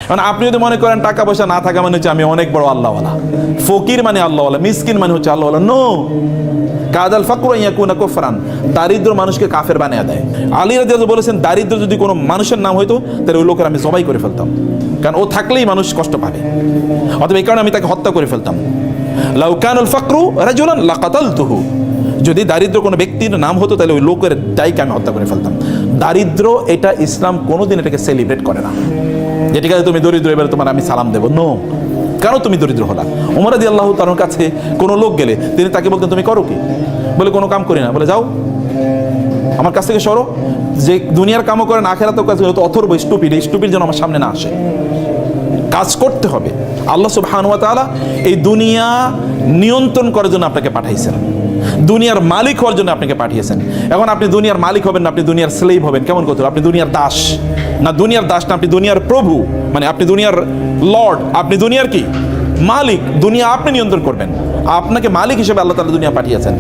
মানে আপনি যদি মনে করেন টাকা পয়সা না থাকা মানে হচ্ছে আমি অনেক বড় আল্লাহওয়ালা, ফকির মানে আল্লাহওয়ালা, মিসকিন মানে হচ্ছে আল্লাহওয়ালা, নো। কাদাল ফাকরু ইয়াকুনা কুফরান, দারিদ্র মানুষকে কাফের বানিয়ে দেয়। আলী রাদিয়াল্লাহু বলেছেন, দারিদ্র যদি কোনো মানুষের নাম হইতো তাহলে ওই লোকের আমি জবাই করে ফেলতাম, কারণ ও থাকলেই মানুষ কষ্ট পাবে, অথবা এই কারণে আমি তাকে হত্যা করে ফেলতাম। লাউ কানাল ফাকরু রাজুলান লাকাতালতুহু, যদি দারিদ্র কোনো ব্যক্তির নাম হতো তাহলে ওই লোকের দায়কে আমি হত্যা করে ফেলতাম। দারিদ্র এটা ইসলাম কোনোদিন এটাকে সেলিব্রেট করে না, যে ঠিক আছে তুমি দরিদ্র এবারে তোমার আমি সালাম দেবো, নো। কেন তুমি দরিদ্র হলা? ওমর রাদিয়াল্লাহু তাআলার কাছে কোনো লোক গেলে তিনি তাকে বলতেন তুমি করো কি? বলে কোনো কাম করি না। বলে যাও আমার কাছ থেকে সরো, যে দুনিয়ার কামও করে না আখেরাতেও কাজ করে, তো অথর্ব স্টুপিড, এই স্টুপিড যেন আমার সামনে না আসে। কাজ করতে হবে। আল্লাহ সুবহানাহু ওয়া তাআলা এই দুনিয়া নিয়ন্ত্রণ করার জন্য আপনাকে পাঠাইছেন, দুনিয়ার মালিক হওয়ার জন্য আপনাকে পাঠিয়েছেন। এখন আপনি দুনিয়ার মালিক হবেন না, আপনি দুনিয়ার স্লেভ হবেন, কেমন করতে হবে? আপনি দুনিয়ার দাস না, দুনিয়ার দাস না, আপনি দুনিয়ার প্রভু, মানে আপনি দুনিয়ার লর্ড, আপনি দুনিয়ার কি মালিক, দুনিয়া আপনি নিয়ন্ত্রণ করবেন। আপনাকে মালিক হিসেবে আল্লাহ তাআলা দুনিয়া পাঠিয়েছেন।